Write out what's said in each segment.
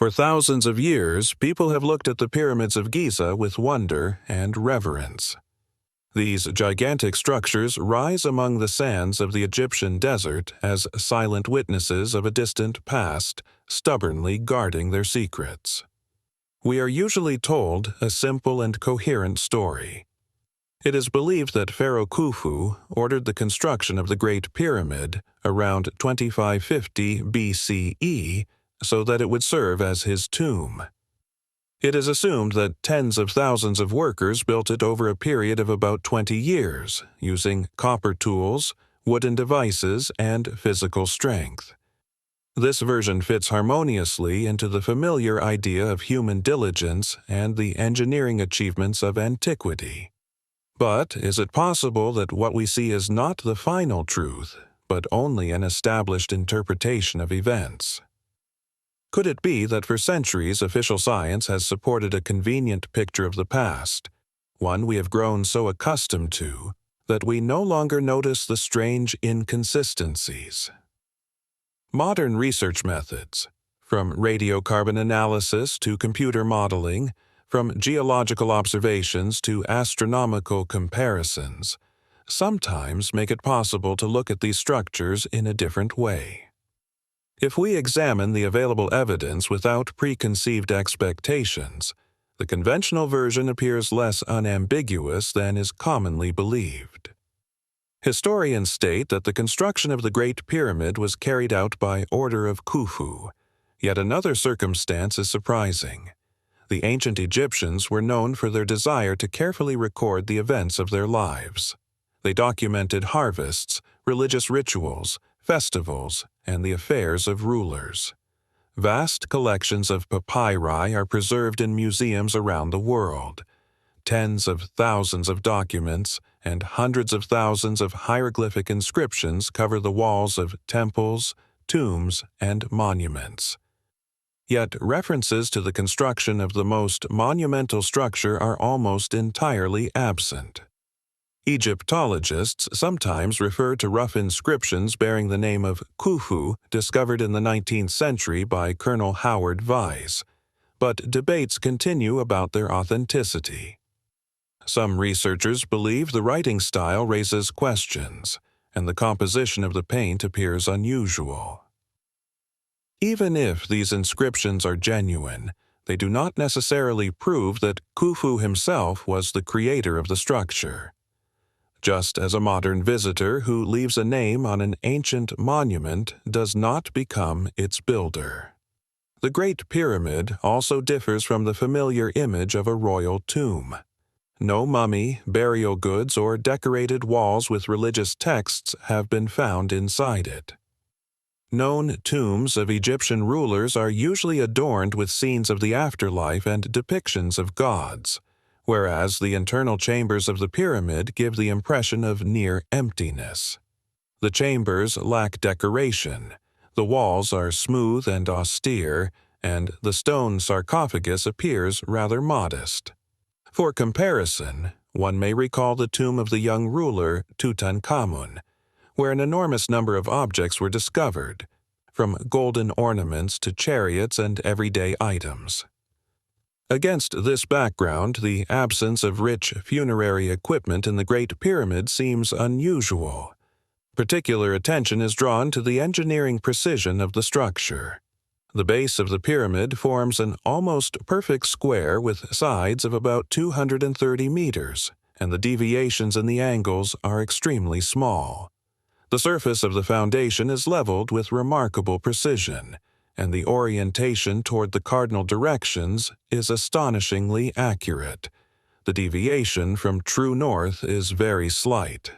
For thousands of years, people have looked at the pyramids of Giza with wonder and reverence. These gigantic structures rise among the sands of the Egyptian desert as silent witnesses of a distant past, stubbornly guarding their secrets. We are usually told a simple and coherent story. It is believed that Pharaoh Khufu ordered the construction of the Great Pyramid around 2550 BCE so that it would serve as his tomb. It is assumed that tens of thousands of workers built it over a period of about 20 years, using copper tools, wooden devices, and physical strength. This version fits harmoniously into the familiar idea of human diligence and the engineering achievements of antiquity. But is it possible that what we see is not the final truth, but only an established interpretation of events? Could it be that for centuries official science has supported a convenient picture of the past, one we have grown so accustomed to that we no longer notice the strange inconsistencies? Modern research methods, from radiocarbon analysis to computer modeling, from geological observations to astronomical comparisons, sometimes make it possible to look at these structures in a different way. If we examine the available evidence without preconceived expectations, the conventional version appears less unambiguous than is commonly believed. Historians state that the construction of the Great Pyramid was carried out by order of Khufu, yet another circumstance is surprising. The ancient Egyptians were known for their desire to carefully record the events of their lives. They documented harvests, religious rituals, festivals, and the affairs of rulers. Vast collections of papyri are preserved in museums around the world. Tens of thousands of documents and hundreds of thousands of hieroglyphic inscriptions cover the walls of temples, tombs, and monuments. Yet references to the construction of the most monumental structure are almost entirely absent. Egyptologists sometimes refer to rough inscriptions bearing the name of Khufu discovered in the 19th century by Colonel Howard Vyse, but debates continue about their authenticity. Some researchers believe the writing style raises questions, and the composition of the paint appears unusual. Even if these inscriptions are genuine, they do not necessarily prove that Khufu himself was the creator of the structure. Just as a modern visitor who leaves a name on an ancient monument does not become its builder. The Great Pyramid also differs from the familiar image of a royal tomb. No mummy, burial goods, or decorated walls with religious texts have been found inside it. Known tombs of Egyptian rulers are usually adorned with scenes of the afterlife and depictions of gods, whereas the internal chambers of the pyramid give the impression of near emptiness. The chambers lack decoration, the walls are smooth and austere, and the stone sarcophagus appears rather modest. For comparison, one may recall the tomb of the young ruler Tutankhamun, where an enormous number of objects were discovered, from golden ornaments to chariots and everyday items. Against this background, the absence of rich funerary equipment in the Great Pyramid seems unusual. Particular attention is drawn to the engineering precision of the structure. The base of the pyramid forms an almost perfect square with sides of about 230 meters, and the deviations in the angles are extremely small. The surface of the foundation is leveled with remarkable precision, and the orientation toward the cardinal directions is astonishingly accurate. The deviation from true north is very slight.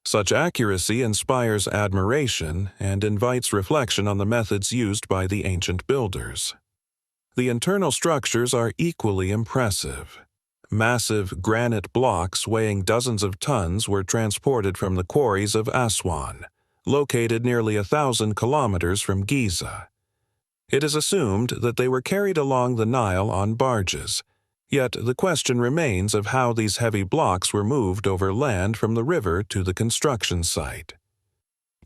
Such accuracy inspires admiration and invites reflection on the methods used by the ancient builders. The internal structures are equally impressive. Massive granite blocks weighing dozens of tons were transported from the quarries of Aswan, located nearly 1,000 kilometers from Giza. It is assumed that they were carried along the Nile on barges, yet the question remains of how these heavy blocks were moved over land from the river to the construction site.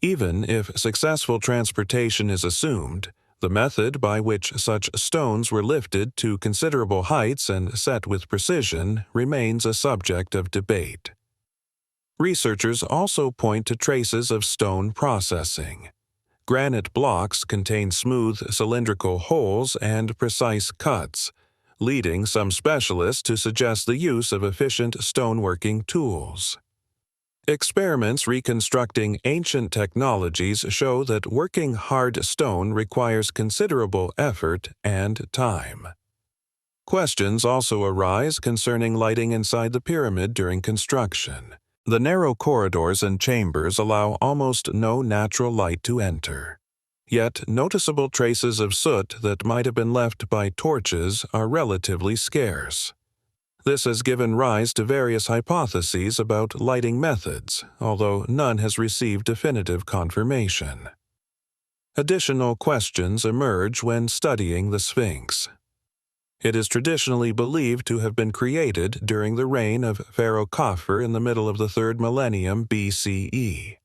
Even if successful transportation is assumed, The method by which such stones were lifted to considerable heights and set with precision remains a subject of debate. Researchers also point to traces of stone processing. Granite blocks contain smooth cylindrical holes and precise cuts, leading some specialists to suggest the use of efficient stoneworking tools. Experiments reconstructing ancient technologies show that working hard stone requires considerable effort and time. Questions also arise concerning lighting inside the pyramid during construction. The narrow corridors and chambers allow almost no natural light to enter. Yet noticeable traces of soot that might have been left by torches are relatively scarce. This has given rise to various hypotheses about lighting methods, although none has received definitive confirmation. Additional questions emerge when studying the Sphinx. It is traditionally believed to have been created during the reign of Pharaoh Khafre in the middle of the 3rd millennium BCE.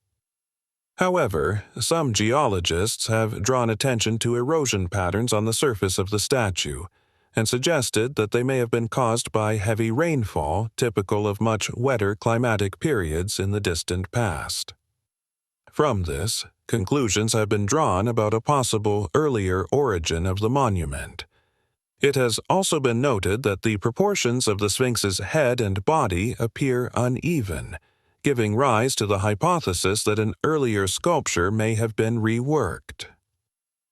However, some geologists have drawn attention to erosion patterns on the surface of the statue, and suggested that they may have been caused by heavy rainfall typical of much wetter climatic periods in the distant past. From this, conclusions have been drawn about a possible earlier origin of the monument. It has also been noted that the proportions of the Sphinx's head and body appear uneven, giving rise to the hypothesis that an earlier sculpture may have been reworked.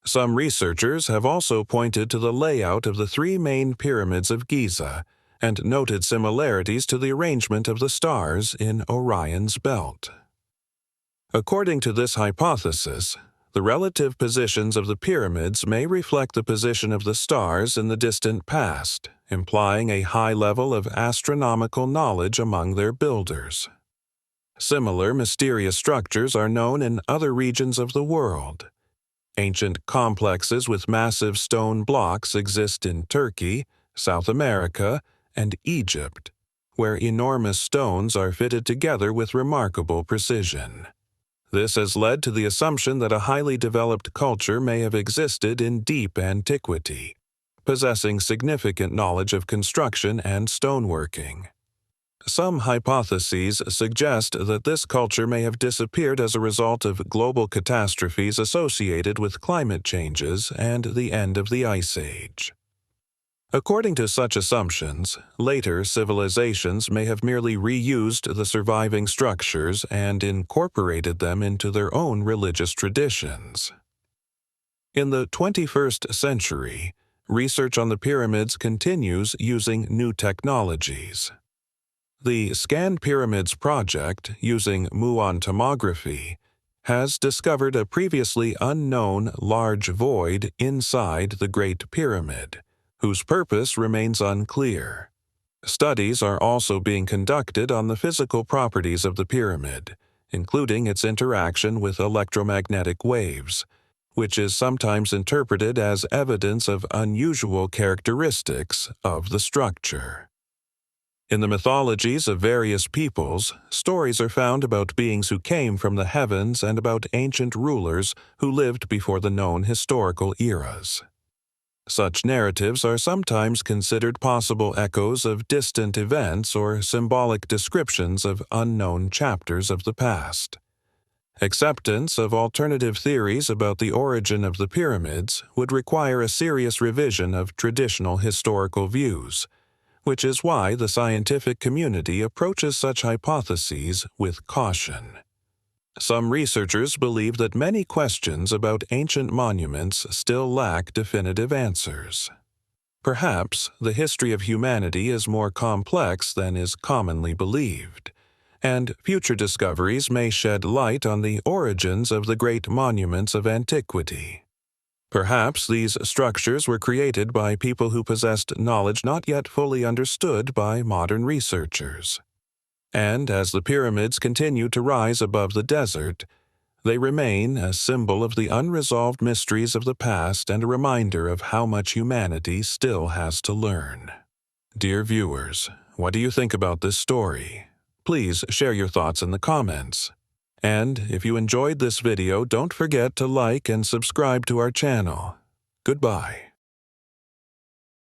Some researchers have also pointed to the layout of the 3 main pyramids of Giza and noted similarities to the arrangement of the stars in Orion's belt. According to this hypothesis, the relative positions of the pyramids may reflect the position of the stars in the distant past, implying a high level of astronomical knowledge among their builders. Similar mysterious structures are known in other regions of the world. Ancient complexes with massive stone blocks exist in Turkey, South America, and Egypt, where enormous stones are fitted together with remarkable precision. This has led to the assumption that a highly developed culture may have existed in deep antiquity, possessing significant knowledge of construction and stoneworking. Some hypotheses suggest that this culture may have disappeared as a result of global catastrophes associated with climate changes and the end of the Ice Age. According to such assumptions, later civilizations may have merely reused the surviving structures and incorporated them into their own religious traditions. In the 21st century, research on the pyramids continues using new technologies. The Scan Pyramids project, using muon tomography, has discovered a previously unknown large void inside the Great Pyramid, whose purpose remains unclear. Studies are also being conducted on the physical properties of the pyramid, including its interaction with electromagnetic waves, which is sometimes interpreted as evidence of unusual characteristics of the structure. In the mythologies of various peoples, stories are found about beings who came from the heavens and about ancient rulers who lived before the known historical eras. Such narratives are sometimes considered possible echoes of distant events or symbolic descriptions of unknown chapters of the past. Acceptance of alternative theories about the origin of the pyramids would require a serious revision of traditional historical views, which is why the scientific community approaches such hypotheses with caution. Some researchers believe that many questions about ancient monuments still lack definitive answers. Perhaps the history of humanity is more complex than is commonly believed, and future discoveries may shed light on the origins of the great monuments of antiquity. Perhaps these structures were created by people who possessed knowledge not yet fully understood by modern researchers. And as the pyramids continue to rise above the desert, they remain a symbol of the unresolved mysteries of the past and a reminder of how much humanity still has to learn. Dear viewers, what do you think about this story? Please share your thoughts in the comments. And if you enjoyed this video, don't forget to like and subscribe to our channel. Goodbye.